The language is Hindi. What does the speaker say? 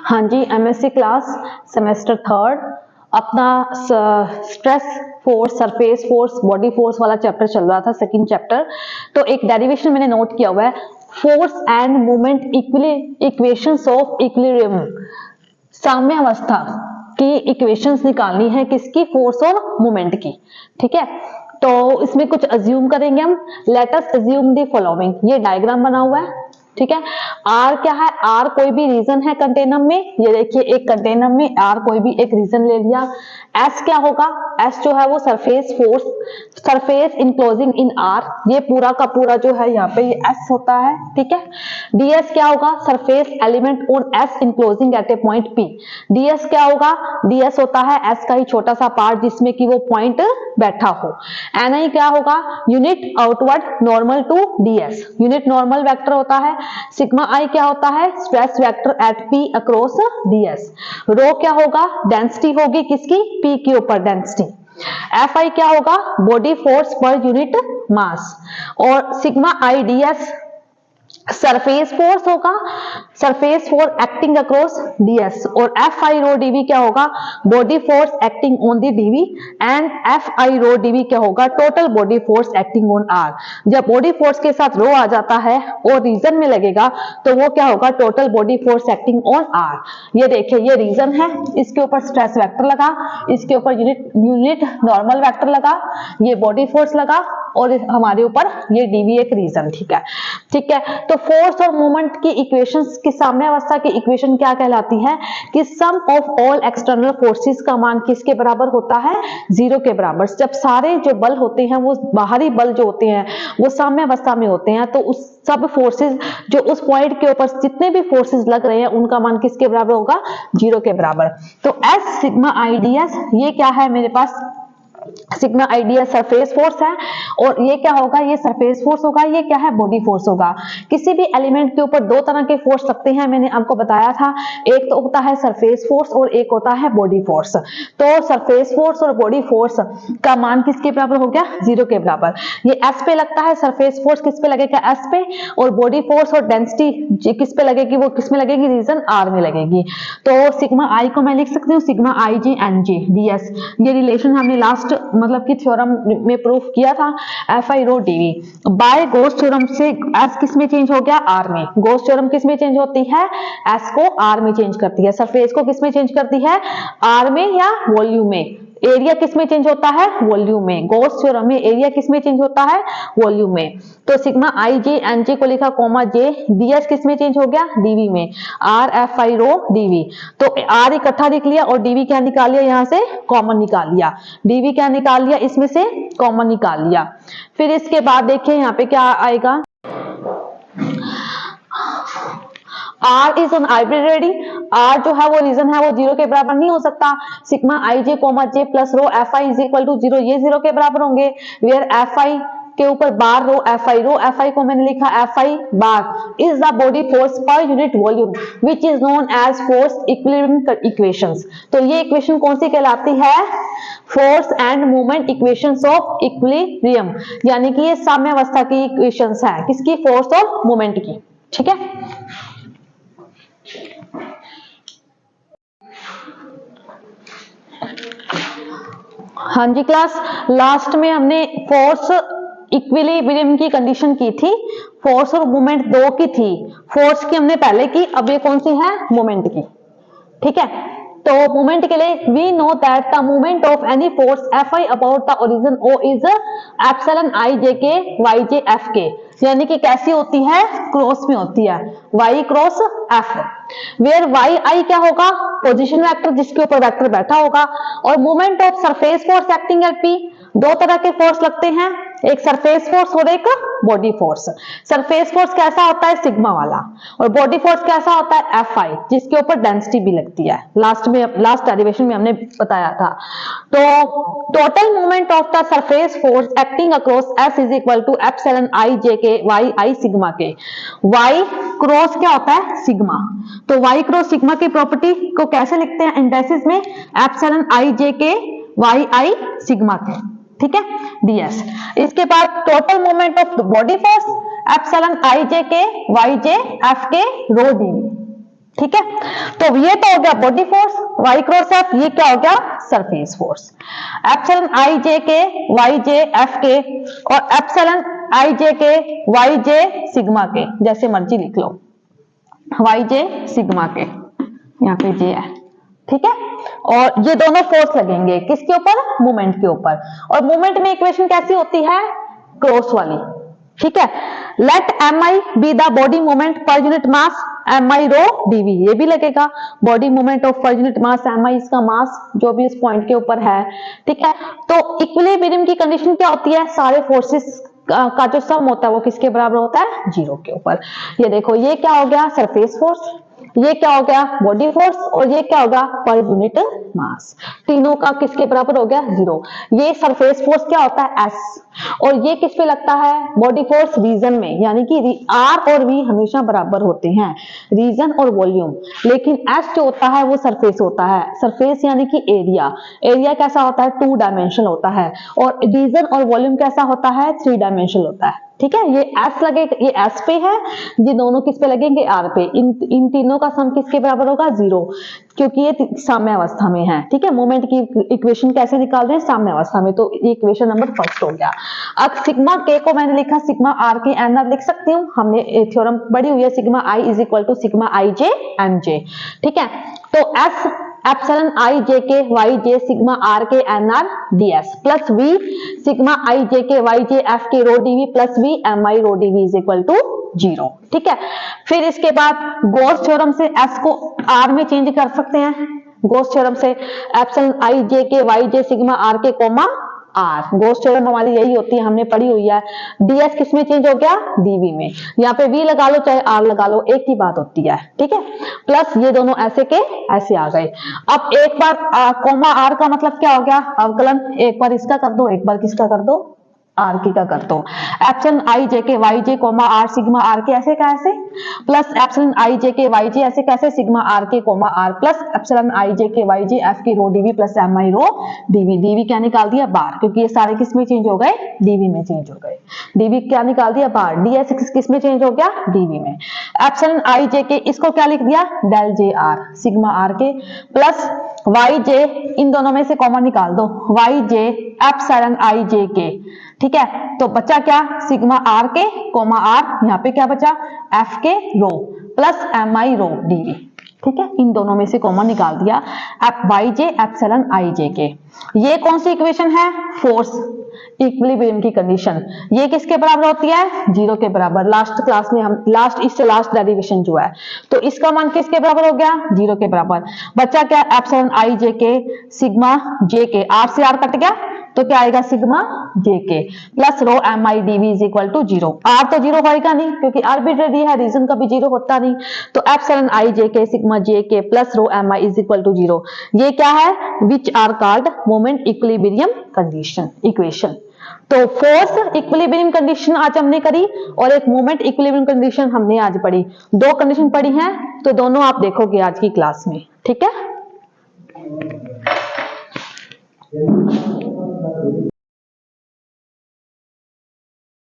हाँ जी, एमएससी क्लास सेमेस्टर 3 अपना stress force, surface force, body force वाला चैप्टर चल रहा था, सेकंड चैप्टर। तो एक डेरिवेशन मैंने नोट किया हुआ है, force and moment equations of equilibrium. साम्यावस्था की इक्वेशंस निकालनी है, किसकी? फोर्स और मोमेंट की। ठीक है, तो इसमें कुछ अज्यूम करेंगे हम। Let us assume the following. ये डायग्राम बना हुआ है, ठीक है। आर क्या है? आर कोई भी रीजन है कंटेनर में। ये देखिए, एक कंटेनर में आर कोई भी एक रीजन ले लिया। एस क्या होगा? एस जो है वो surface force, surface enclosing in are. ये पूरा का पूरा जो है यहाँ पे ये एस होता है, ठीक है। डीएस क्या होगा? Surface element on S enclosing at a point P. DS क्या होगा? डीएस होता है एस का ही छोटा सा पार्ट जिसमें कि वो पॉइंट बैठा हो। एनआई क्या होगा? Unit outward normal to DS. Unit normal vector होता है। सिग्मा आई क्या होता है? Stress vector at P across DS. Rho क्या होगा? डेंसिटी होगी किसकी? पी के ऊपर डेंसिटी। एफ आई क्या होगा? Body force per unit mass. और sigma I DS surface force होगा, surface force acting across DS. और एफ आई रो डीवी क्या होगा? Body force acting on the DV. And F I rho DV क्या होगा? Total body force acting on R. जब बॉडी फोर्स के साथ रो आ जाता है और रीजन में लगेगा तो वो क्या होगा? Total body force acting on R. ये देखिए, ये रीजन है, इसके ऊपर स्ट्रेस वेक्टर लगा, इसके ऊपर यूनिट नॉर्मल वेक्टर लगा, ये बॉडी फोर्स लगा और हमारे ऊपर ये डीवी एक रीजन। ठीक है, ठीक है। तो फोर्स और मोमेंट की इक्वेशंस की साम्यावस्था की इक्वेशन क्या कहलाती है? कि सम ऑफ ऑल एक्सटर्नल फोर्सेस का मान किसके बराबर होता है? 0 के बराबर। जब सारे जो बल होते हैं, वो बाहरी बल जो होते हैं वो साम्यावस्था में होते हैं, तो उस सब फोर्सेस जो उस पॉइंट के ऊपर जितने भी फोर्सेस लग रहे हैं उनका मान किसके बराबर होगा? 0 के बराबर। तो S sigma I D S ये क्या है मेरे पास? सिग्मा आइडिया सरफेस फोर्स है। और ये क्या होगा? ये सरफेस फोर्स होगा। ये क्या है? बॉडी फोर्स होगा। किसी भी एलिमेंट के ऊपर दो तरह के फोर्स लगते हैं, मैंने आपको बताया था। एक तो होता है सरफेस फोर्स और एक होता है बॉडी फोर्स। तो सरफेस फोर्स और बॉडी फोर्स का मान किसके बराबर हो गया? 0 के बराबर। ये एस पे लगता है, सरफेस फोर्स किस पे लगेगा? एस पे। और बॉडी फोर्स और डेंसिटी किस पे लगेगी? वो किस में लगेगी? रीजन आर में लगेगी। तो सिग्मा आई को मैं लिख सकती हूँ sigma I G N G D S. ये रिलेशन हमने लास्ट मतलब कि थ्योरम में प्रूफ किया था, F I rho DV. By Gauss theorem से एस किस में चेंज हो गया? आर में। गॉस थ्योरम किस में चेंज होती है? एस को आर में चेंज करती है। सरफेस को किस में चेंज करती है? आर में या वॉल्यूम में। एरिया किस में चेंज होता है? वॉल्यूम में। गॉस थ्योरम में एरिया किस में चेंज होता है? वॉल्यूम में। तो सिग्मा आई जे एन जे को लिखा कॉमा जे, डीएस किस में चेंज हो गया? डीवी में। R F I rho DV. तो आर इकट्ठा लिख लिया और डीवी क्या निकाल लिया? यहां से कॉमन निकाल लिया। डीवी क्या निकाल लिया? इसमें से कॉमन निकाल लिया। फिर इसके बाद देखिए यहाँ पे क्या आएगा? R is on arbitrary. R जो है वो रीजन है वो 0 के बराबर नहीं हो सकता। Sigma I J comma J plus rho F I is equal to 0, ये 0 के बराबर होंगे। वेयर एफ आई के ऊपर बार रो एफ आई। रो एफ आई को मैंने लिखा F I bar is the body force per unit volume which is known as force equilibrium equations. तो ये इक्वेशन कौन सी कहलाती है? Force and moment equations of equilibrium. यानी कि ये साम्यावस्था की इक्वेशंस है, किसकी? फोर्स और मोमेंट की। ठीक है, हाँ जी क्लास, लास्ट में हमने फोर्स इक्विलिब्रियम की कंडीशन की थी। फोर्स और मोमेंट दो की थी। फोर्स की हमने पहले की, अब ये कौन सी है? मोमेंट की। ठीक है, तो मोमेंट के लिए we know that the moment of any force F I about the origin O is epsilon I J K Y J F के। यानी कि कैसी होती है? क्रॉस में होती है, Y cross F. Where Y I क्या होगा? पोजीशन वेक्टर जिसके ऊपर वेक्टर बैठा होगा। और moment of surface force acting at P, दो तरह के फोर्स लगते हैं, एक सरफेस फोर्स और एक बॉडी फोर्स। सरफेस फोर्स कैसा होता है? सिग्मा वाला। और बॉडी फोर्स कैसा होता है? एफ आई, जिसके ऊपर डेंसिटी भी लगती है। लास्ट डेरिवेशन में हमने बताया था। तो total moment of the surface force acting across S is equal to epsilon I J K Y I sigma K. Y cross क्या होता है? सिग्मा। तो वाई क्रॉस सिग्मा की प्रॉपर्टी को कैसे लिखते हैं इंडेसिस में? Epsilon I J K Y I sigma के। ठीक है, ds। इसके बाद total moment of body force epsilon I J K Y J F K rho D. ठीक है, तो ये तो हो गया body force y cross F, ये क्या हो गया surface force. Epsilon I J K Y J F के और epsilon I J K Y J sigma के, जैसे मर्जी लिख लो, वाई जे सिग्मा के, यहाँ पे जे है। ठीक है, और ये दोनों फोर्स लगेंगे किसके ऊपर, मोमेंट के ऊपर। और मोमेंट में इक्वेशन कैसी होती है, क्रॉस वाली। ठीक है, let M I be the body moment per unit mass M I rho dV, ये भी लगेगा body moment of per unit mass, M I इसका मास जो भी इस पॉइंट के ऊपर है। ठीक है, तो इक्विलिब्रियम की कंडीशन क्या होती है, सारे फोर्सेस का जो सम होता है वो किसके बराबर होता है, जीरो के ऊपर। ये देखो, ये क्या हो गया सरफेस फोर्स, ये क्या हो गया बॉडी फोर्स, और ये क्या होगा पर यूनिट मास, तीनों का किसके बराबर हो गया, जीरो। ये सरफेस फोर्स क्या होता है, एस, और ये किस पे लगता है, बॉडी फोर्स रीजन में, यानी कि आर और वी हमेशा बराबर होते हैं, रीजन और वॉल्यूम। लेकिन एस जो होता है वो सरफेस होता है, सरफेस यानी कि एरिया, एरिया कैसा होता है, 2 डायमेंशनल होता है, और रीजन और वॉल्यूम कैसा होता है, 3 डायमेंशनल होता है। ठीक है, ये एस लगेगा, ये एस पे है, ये दोनों किस पे लगेंगे, आर पे। इन तीनों का सम किसके बराबर होगा, जीरो, क्योंकि ये साम्य अवस्था में है। ठीक है, मोमेंट की इक्वेशन कैसे निकाल रहे हैं, साम्य अवस्था में, तो ये इक्वेशन नंबर फर्स्ट हो गया। अब सिग्मा के को मैंने लिखा sigma R K N R लिख सकती हूँ, हमने थ्योरम पढ़ी हुई है, sigma I is equal to sigma I J M J. ठीक है, तो S epsilon I J K Y J sigma R K N R D S plus V sigma I J K Y J F K rho D V plus V M I rho D V is equal to zero. ठीक है, फिर इसके बाद गॉस थ्योरम से एस को आर में चेंज कर सकते हैं, गॉस थ्योरम से epsilon I J K Y J sigma R के कोमा आर, गॉस थ्योरम हमारी यही होती है, हमने पढ़ी हुई है। डीएस किस में चेंज हो गया, डीवी में, यहाँ पे वी लगा लो चाहे आर लगा लो, एक ही बात होती है। ठीक है, प्लस ये दोनों ऐसे के ऐसे आ गए। अब एक बार कोमा आर का मतलब क्या हो गया, अवकलन, एक बार इसका कर दो, एक बार किसका कर दो, आर की का कर दो। Epsilon I J K Y J comma R sigma R K ऐसे का ऐसे, plus epsilon I J K Y जे ऐसे कैसे सिग्मा आर के coma are plus epsilon I J K Y J F K row DV plus M I rho DV. DV क्या निकाल दिया, बार, क्योंकि ये सारे किस में चेंज हो गए, डीवी में चेंज हो गए। डीवी क्या निकाल दिया, बार। डीएस किस में चेंज हो गया, डीवी में। एप्सिलॉन आई जे के इसको क्या लिख दिया, del J R sigma R K plus Y J, इन दोनों में से कॉमन निकाल दो, Y J epsilon I J के। ठीक है, तो बचा क्या, सिग्मा आर के कोमा आर, यहाँ पे क्या बचा, F K row plus M I rho DV. ठीक है, इन दोनों में से कॉमन निकाल दिया, Y J epsilon I J के। ये कौन सी इक्वेशन है, फोर्स इक्विलिब्रियम की कंडीशन, ये किसके बराबर होती है, जीरो के बराबर। लास्ट क्लास में हम इससे लास्ट डेरिवेशन जो है, तो इसका मान किसके बराबर हो गया, जीरो के बराबर। बचा क्या, एप्सिलॉन आई जे के सिग्मा जे के, आर से आर कट गया तो क्या आएगा, sigma J K plus rho M I D V is equal to zero. R तो जीरो होएगा नहीं क्योंकि आर्बिट्रेरी है, रीजन कभी जीरो होता नहीं, तो एप्सिलॉन आई जे के sigma J K plus rho M I is equal to zero. ये क्या है, which are called moment equilibrium condition equation. तो फोर्स इक्विलिब्रियम कंडीशन आज हमने करी और एक मोमेंट इक्विलिब्रियम कंडीशन हमने आज पढ़ी, 2 कंडीशन पढ़ी हैं, तो दोनों आप देखोगे आज की क्लास में। ठीक है।